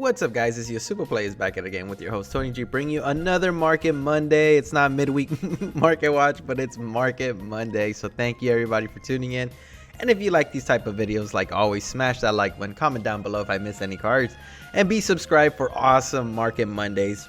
What's up, guys? It's your Supah Playaz back at it again with your host Tony G, bringing you another Market Monday. It's not midweek market watch, but it's Market Monday. So thank you everybody for tuning in. And if you like these type of videos, like always, smash that like button, comment down below if I missed any cards, and be subscribed for awesome Market Mondays.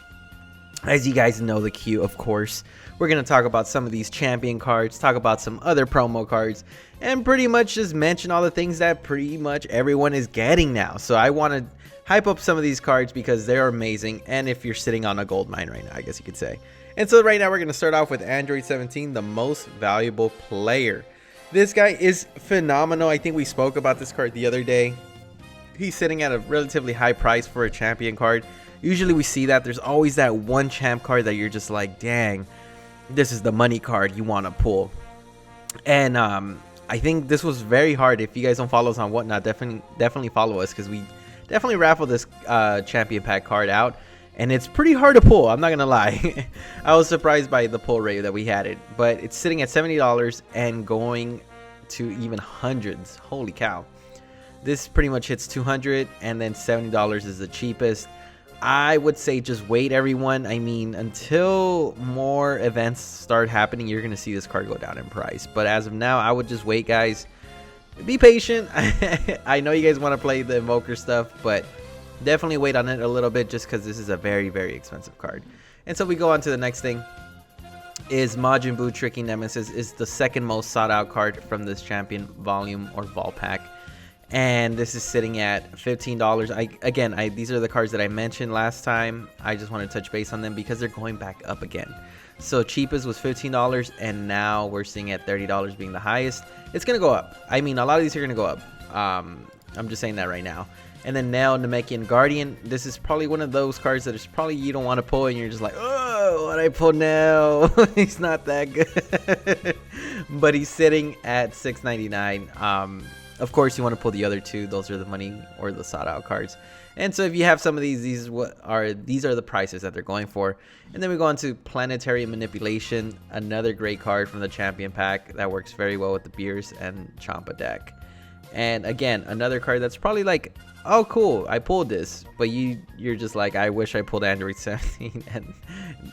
As you guys know the cue, of course, we're going to talk about some of these champion cards, talk about some other promo cards, and pretty much just mention all the things that pretty much everyone is getting now. So I want to hype up some of these cards because they're amazing, and if you're sitting on a gold mine right now, I guess you could say. And so right now we're going to start off with Android 17, the most valuable player. This guy is phenomenal. I think we spoke about this card the other day. He's sitting at a relatively high price for a champion card. Usually we see that there's always that one champ card that you're just like, dang, this is the money card you want to pull. And I think this was very hard. If you guys don't follow us on Whatnot, definitely follow us, because we definitely raffled this champion pack card out, and it's pretty hard to pull. I'm not gonna lie. I was surprised by the pull rate that we had it, but it's sitting at $70 and going to even hundreds. Holy cow. This pretty much hits 200, and then $70 is the cheapest. I would say just wait, everyone. I mean, until more events start happening, you're going to see this card go down in price. But as of now, I would just wait, guys. Be patient. I know you guys want to play the Invoker stuff, but definitely wait on it a little bit, just because this is a very, very expensive card. And so we go on to the next thing. Is Majin Tricky Nemesis is the second most sought out card from this champion volume or vol pack. And this is sitting at $15. These are the cards that I mentioned last time. I just want to touch base on them because they're going back up again. So cheapest was $15, and now we're seeing at $30 being the highest. It's going to go up. I mean, a lot of these are going to go up. I'm just saying that right now. And then now Namekian Guardian. This is probably one of those cards that is probably you don't want to pull, and you're just like, oh, what I pull now? He's not that good. But he's sitting at $6.99. Of course, you want to pull the other two. Those are the money or the sought out cards. And so if you have some of these are the prices that they're going for. And then we go on to Planetary Manipulation, another great card from the champion pack that works very well with the Beers and Champa deck. And again, another card that's probably like, oh cool, I pulled this, but you're just like, I wish I pulled Android 17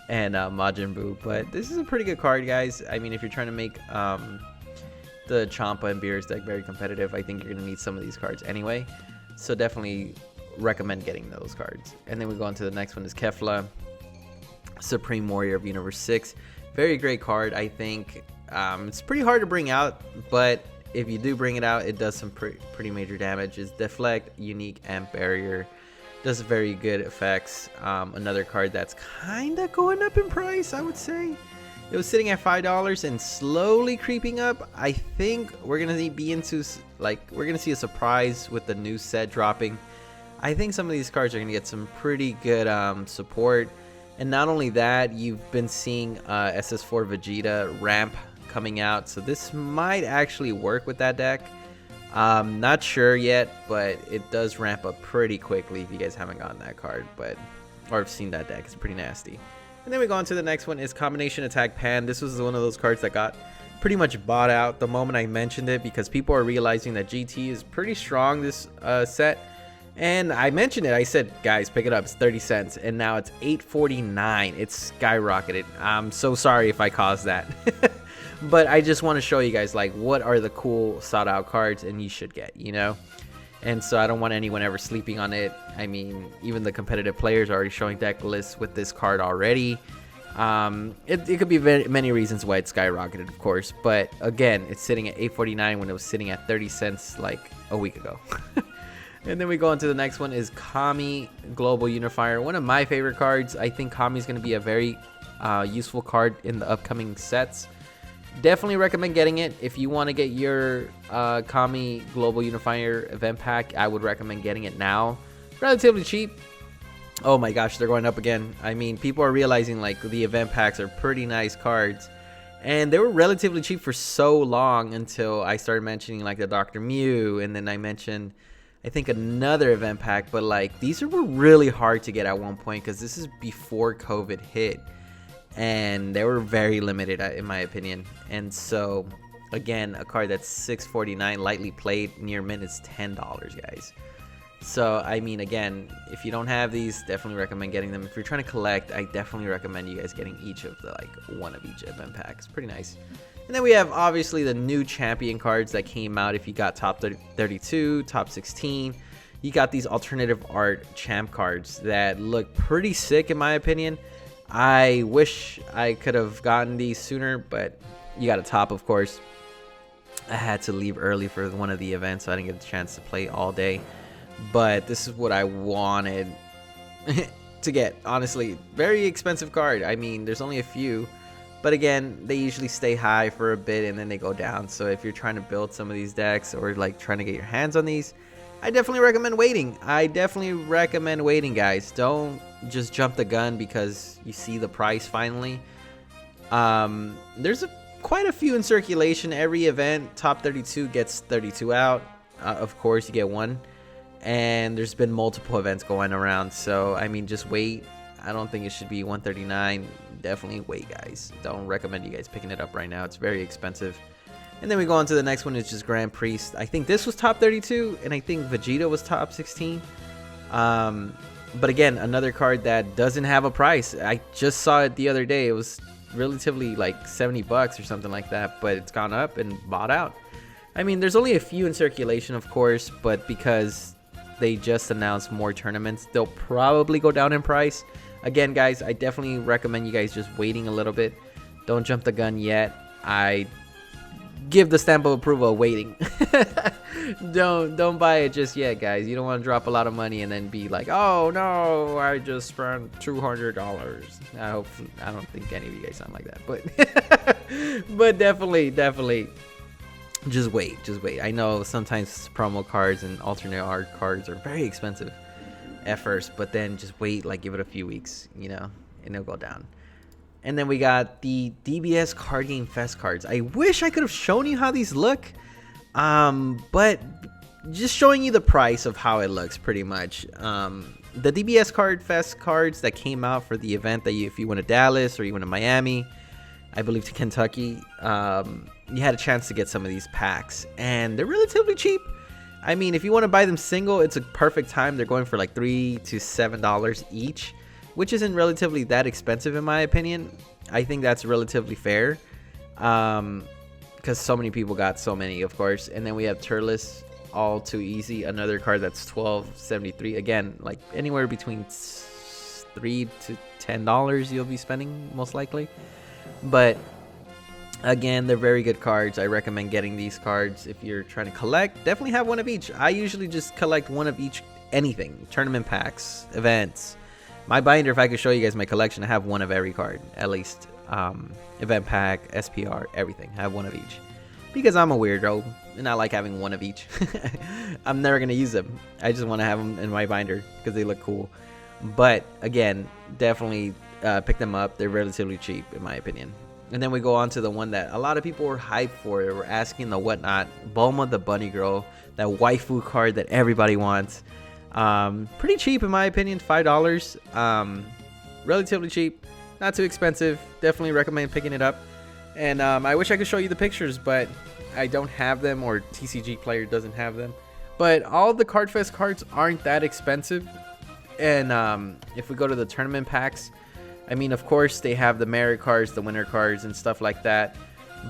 and Majin Buu. But this is a pretty good card, guys. I mean, if you're trying to make the Champa and Beers deck very competitive, I think you're gonna need some of these cards anyway. So definitely recommend getting those cards. And then we go on to the next one is Kefla, Supreme Warrior of Universe 6. Very great card, I think. It's pretty hard to bring out, but if you do bring it out, it does some pretty major damage. It's Deflect, Unique, and Barrier. Does very good effects. Another card that's kind of going up in price, I would say. It was sitting at $5 and slowly creeping up. I think we're gonna we're gonna see a surprise with the new set dropping. I think some of these cards are gonna get some pretty good support. And not only that, you've been seeing SS4 Vegeta ramp coming out, so this might actually work with that deck. Not sure yet, but it does ramp up pretty quickly if you guys haven't gotten that card, or have seen that deck. It's pretty nasty. And then we go on to the next one is Combination Attack Pan. This was one of those cards that got pretty much bought out the moment I mentioned it, because people are realizing that GT is pretty strong this set. And I mentioned it. I said, guys, pick it up. It's 30 cents. And now it's $8.49. It's skyrocketed. I'm so sorry if I caused that. But I just want to show you guys, like, what are the cool sought out cards and you should get, you know? And so I don't want anyone ever sleeping on it. I mean, even the competitive players are already showing deck lists with this card already. It could be many reasons why it skyrocketed, of course. But again, it's sitting at $8.49 when it was sitting at 30 cents like a week ago. And then we go on to the next one is Kami Global Unifier. One of my favorite cards. I think Kami is going to be a very useful card in the upcoming sets. Definitely recommend getting it. If you want to get your Kami Global Unifier event pack, I would recommend getting it now. Relatively cheap. Oh my gosh, they're going up again. I mean, people are realizing like the event packs are pretty nice cards. And they were relatively cheap for so long until I started mentioning like the Dr. Mew. And then I mentioned, I think, another event pack. But like these were really hard to get at one point, because this is before COVID hit. And they were very limited in my opinion. And so again, a card that's $6.49 lightly played near mint is $10, guys. So I mean, again, if you don't have these, definitely recommend getting them. If you're trying to collect, I definitely recommend you guys getting each of the like one of each event packs. Pretty nice. And then we have obviously the new champion cards that came out. If you got top 32, top 16, you got these alternative art champ cards that look pretty sick in my opinion. I wish I could have gotten these sooner, but you got a top, of course. I had to leave early for one of the events, so I didn't get a chance to play all day. But this is what I wanted to get. Honestly, very expensive card. I mean, there's only a few, but again, they usually stay high for a bit and then they go down. So if you're trying to build some of these decks or like trying to get your hands on these, I definitely recommend waiting. Guys. Don't just jump the gun because you see the price finally. There's quite a few in circulation. Every event, top 32 gets 32 out. Of course, you get one. And there's been multiple events going around, so I mean, just wait. I don't think it should be 139. Definitely wait, guys. Don't recommend you guys picking it up right now. It's very expensive. And then we go on to the next one, is just Grand Priest. I think this was top 32, and I think Vegeta was top 16. But again, another card that doesn't have a price. I just saw it the other day. It was relatively like 70 bucks or something like that, but it's gone up and bought out. I mean, there's only a few in circulation, of course, but because they just announced more tournaments, they'll probably go down in price. Again, guys, I definitely recommend you guys just waiting a little bit. Don't jump the gun yet. I give the stamp of approval waiting. Don't buy it just yet, guys. You don't want to drop a lot of money and then be like, oh no, I just spent $200. I don't think any of you guys sound like that, but definitely just wait. I know sometimes promo cards and alternate art cards are very expensive at first, but then just wait, like give it a few weeks, you know, and it'll go down. And then we got the DBS Card Game Fest cards. I wish I could have shown you how these look, but just showing you the price of how it looks pretty much. The DBS Card Fest cards that came out for the event, that if you went to Dallas or you went to Miami, I believe to Kentucky, you had a chance to get some of these packs, and they're relatively cheap. I mean, if you want to buy them single, it's a perfect time. They're going for like $3 to $7 each, which isn't relatively that expensive in my opinion. I think that's relatively fair, because so many people got so many, of course. And then we have Turles, All Too Easy, another card that's $12.73. Again, like anywhere between $3 to $10 you'll be spending most likely. But again, they're very good cards. I recommend getting these cards if you're trying to collect. Definitely have one of each. I usually just collect one of each, anything, tournament packs, events. My binder, if I could show you guys my collection, I have one of every card, at least. Event pack, SPR, everything. I have one of each, because I'm a weirdo and I like having one of each. I'm never gonna use them. I just want to have them in my binder because they look cool. But again, definitely pick them up. They're relatively cheap in my opinion. And then we go on to the one that a lot of people were hyped for. They were asking the whatnot, Bulma the Bunny Girl, that waifu card that everybody wants. Pretty cheap in my opinion, $5. Relatively cheap, not too expensive. Definitely recommend picking it up. And I wish I could show you the pictures, but I don't have them, or TCG Player doesn't have them. But all the Cardfest cards aren't that expensive. And if we go to the tournament packs, I mean, of course, they have the merit cards, the winner cards, and stuff like that.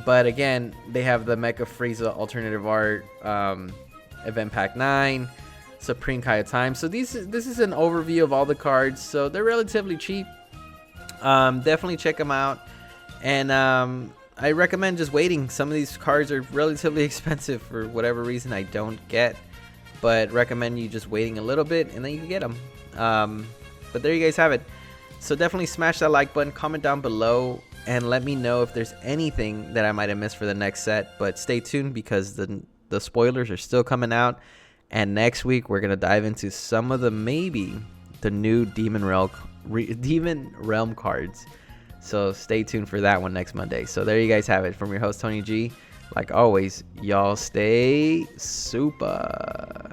But again, they have the Mecha Frieza Alternative Art, Event Pack 9, Supreme Kai of Time. So this is an overview of all the cards. So they're relatively cheap. Definitely check them out. And I recommend just waiting. Some of these cards are relatively expensive for whatever reason I don't get. But recommend you just waiting a little bit, and then you can get them. But there you guys have it. So definitely smash that like button, comment down below, and let me know if there's anything that I might have missed for the next set. But stay tuned, because the spoilers are still coming out, and next week we're gonna dive into some of the new Demon Realm cards. So stay tuned for that one next Monday. So there you guys have it from your host Tony G. Like always, y'all stay super.